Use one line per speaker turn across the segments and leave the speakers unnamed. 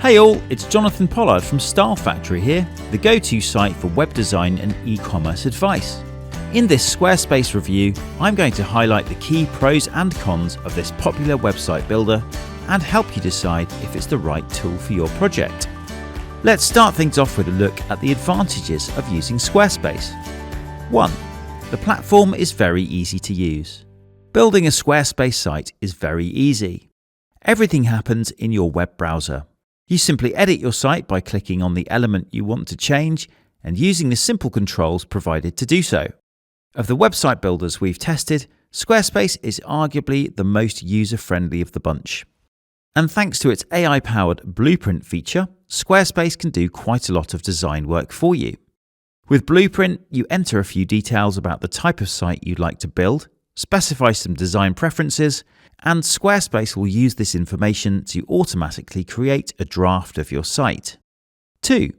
Hey all, it's Jonathan Pollard from Style Factory here, the go-to site for web design and e-commerce advice. In this Squarespace review, I'm going to highlight the key pros and cons of this popular website builder and help you decide if it's the right tool for your project. Let's start things off with a look at the advantages of using Squarespace. 1. The platform is very easy to use. Building a Squarespace site is very easy. Everything happens in your web browser. You simply edit your site by clicking on the element you want to change and using the simple controls provided to do so. Of the website builders we've tested, Squarespace is arguably the most user-friendly of the bunch. And thanks to its AI-powered Blueprint feature, Squarespace can do quite a lot of design work for you. With Blueprint, you enter a few details about the type of site you'd like to build, specify some design preferences, and Squarespace will use this information to automatically create a draft of your site. 2.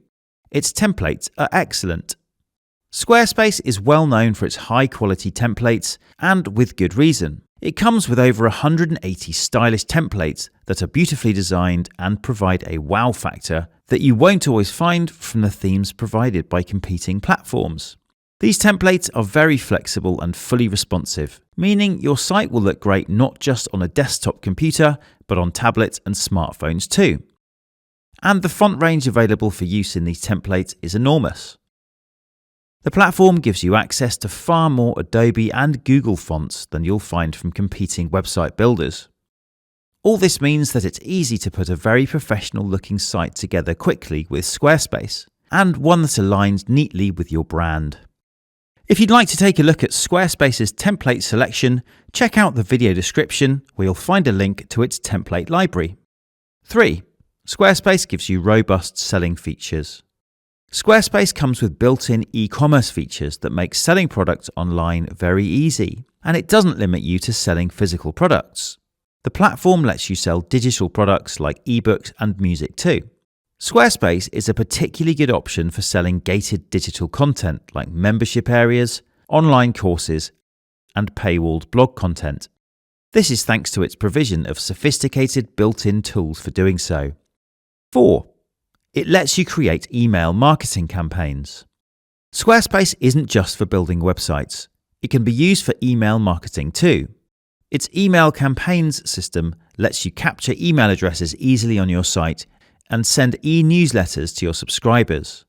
Its templates are excellent. Squarespace is well known for its high-quality templates, and with good reason. It comes with over 180 stylish templates that are beautifully designed and provide a wow factor that you won't always find from the themes provided by competing platforms. These templates are very flexible and fully responsive, meaning your site will look great not just on a desktop computer, but on tablets and smartphones too. And the font range available for use in these templates is enormous. The platform gives you access to far more Adobe and Google fonts than you'll find from competing website builders. All this means that it's easy to put a very professional-looking site together quickly with Squarespace, and one that aligns neatly with your brand. If you'd like to take a look at Squarespace's template selection, check out the video description where you'll find a link to its template library. 3. Squarespace gives you robust selling features. Squarespace comes with built-in e-commerce features that make selling products online very easy, and it doesn't limit you to selling physical products. The platform lets you sell digital products like ebooks and music too. Squarespace is a particularly good option for selling gated digital content like membership areas, online courses, and paywalled blog content. This is thanks to its provision of sophisticated built-in tools for doing so. 4. It lets you create email marketing campaigns. Squarespace isn't just for building websites. It can be used for email marketing too. Its email campaigns system lets you capture email addresses easily on your site and send e-newsletters to your subscribers.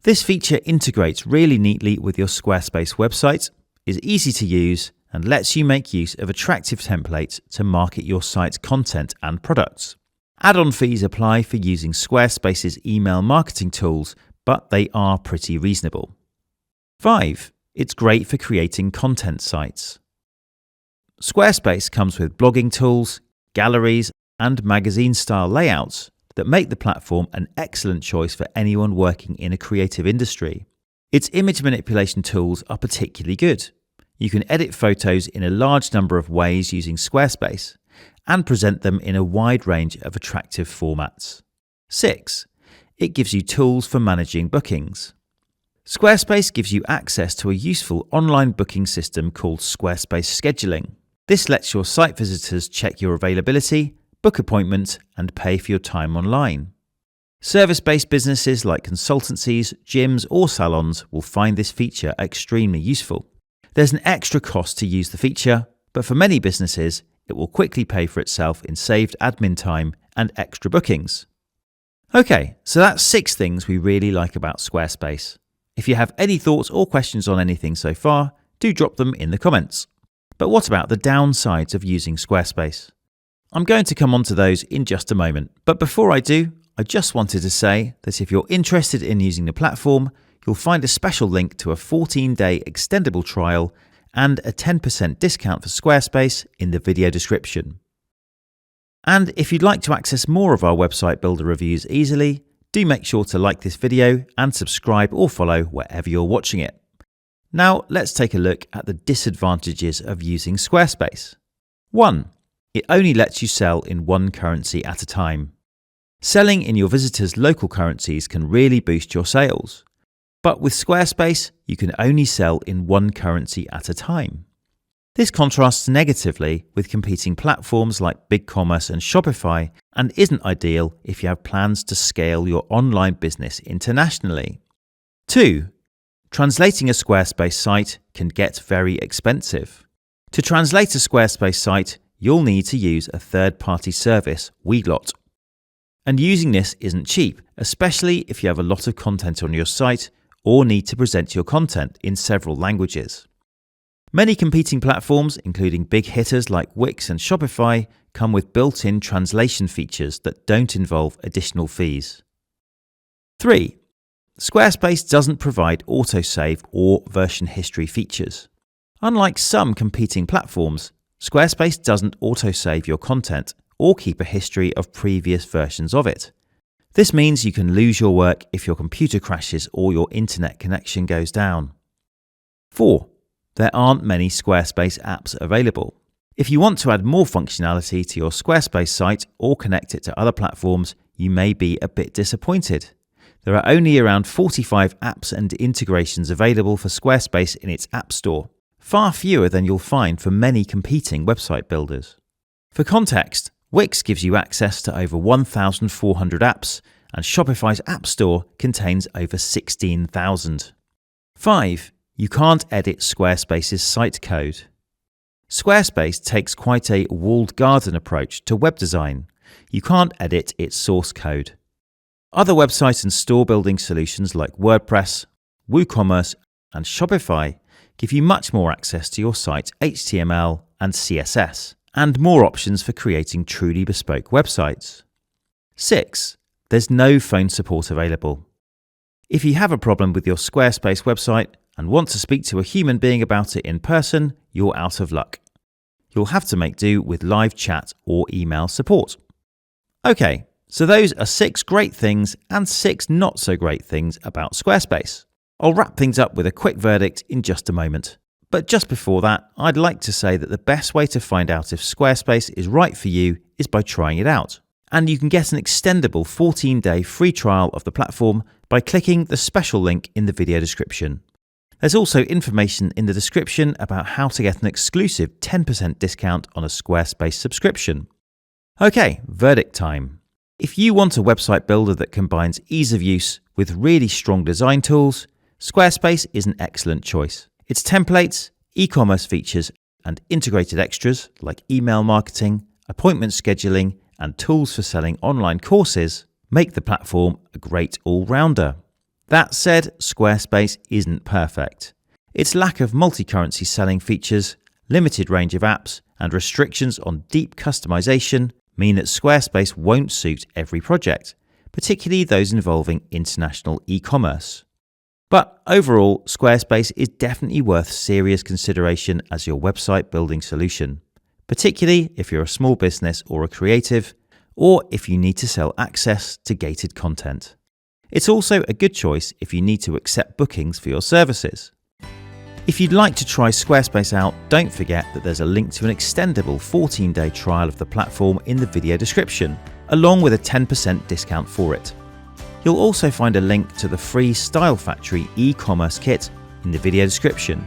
This feature integrates really neatly with your Squarespace website, is easy to use, and lets you make use of attractive templates to market your site's content and products. Add-on fees apply for using Squarespace's email marketing tools, but they are pretty reasonable. 5. It's great for creating content sites. Squarespace comes with blogging tools, galleries, and magazine-style layouts that make the platform an excellent choice for anyone working in a creative industry. Its image manipulation tools are particularly good. You can edit photos in a large number of ways using Squarespace and present them in a wide range of attractive formats. 6. It gives you tools for managing bookings. Squarespace gives you access to a useful online booking system called Squarespace Scheduling. This lets your site visitors check your availability, book appointments, and pay for your time online. Service-based businesses like consultancies, gyms, or salons will find this feature extremely useful. There's an extra cost to use the feature, but for many businesses, it will quickly pay for itself in saved admin time and extra bookings. Okay, so that's 6 things we really like about Squarespace. If you have any thoughts or questions on anything so far, do drop them in the comments. But what about the downsides of using Squarespace? I'm going to come on to those in just a moment, but before I do, I just wanted to say that if you're interested in using the platform, you'll find a special link to a 14-day extendable trial and a 10% discount for Squarespace in the video description. And if you'd like to access more of our website builder reviews easily, do make sure to like this video and subscribe or follow wherever you're watching it. Now let's take a look at the disadvantages of using Squarespace. 1. It only lets you sell in one currency at a time. Selling in your visitors' local currencies can really boost your sales. But with Squarespace, you can only sell in one currency at a time. This contrasts negatively with competing platforms like BigCommerce and Shopify, and isn't ideal if you have plans to scale your online business internationally. 2. Translating a Squarespace site can get very expensive. To translate a Squarespace site, you'll need to use a third-party service, Weglot. And using this isn't cheap, especially if you have a lot of content on your site or need to present your content in several languages. Many competing platforms, including big hitters like Wix and Shopify, come with built-in translation features that don't involve additional fees. 3. Squarespace doesn't provide autosave or version history features. Unlike some competing platforms, Squarespace doesn't autosave your content or keep a history of previous versions of it. This means you can lose your work if your computer crashes or your internet connection goes down. 4. There aren't many Squarespace apps available. If you want to add more functionality to your Squarespace site or connect it to other platforms, you may be a bit disappointed. There are only around 45 apps and integrations available for Squarespace in its App Store, far fewer than you'll find for many competing website builders. For context, Wix gives you access to over 1,400 apps, and Shopify's App Store contains over 16,000. 5. You can't edit Squarespace's site code. Squarespace takes quite a walled garden approach to web design. You can't edit its source code. Other website and store building solutions like WordPress, WooCommerce, and Shopify give you much more access to your site's HTML and CSS, and more options for creating truly bespoke websites. 6. There's no phone support available. If you have a problem with your Squarespace website and want to speak to a human being about it in person, you're out of luck. You'll have to make do with live chat or email support. Okay, so those are 6 great things and 6 not so great things about Squarespace. I'll wrap things up with a quick verdict in just a moment. But just before that, I'd like to say that the best way to find out if Squarespace is right for you is by trying it out. And you can get an extendable 14-day free trial of the platform by clicking the special link in the video description. There's also information in the description about how to get an exclusive 10% discount on a Squarespace subscription. Okay, verdict time. If you want a website builder that combines ease of use with really strong design tools, Squarespace is an excellent choice. Its templates, e-commerce features, and integrated extras like email marketing, appointment scheduling, and tools for selling online courses make the platform a great all-rounder. That said, Squarespace isn't perfect. Its lack of multi-currency selling features, limited range of apps, and restrictions on deep customization mean that Squarespace won't suit every project, particularly those involving international e-commerce. But overall, Squarespace is definitely worth serious consideration as your website building solution, particularly if you're a small business or a creative, or if you need to sell access to gated content. It's also a good choice if you need to accept bookings for your services. If you'd like to try Squarespace out, don't forget that there's a link to an extendable 14-day trial of the platform in the video description, along with a 10% discount for it. You'll also find a link to the free Style Factory e-commerce kit in the video description.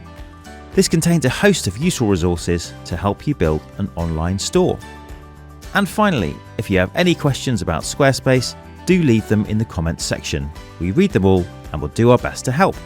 This contains a host of useful resources to help you build an online store. And finally, if you have any questions about Squarespace, do leave them in the comments section. We read them all and will do our best to help.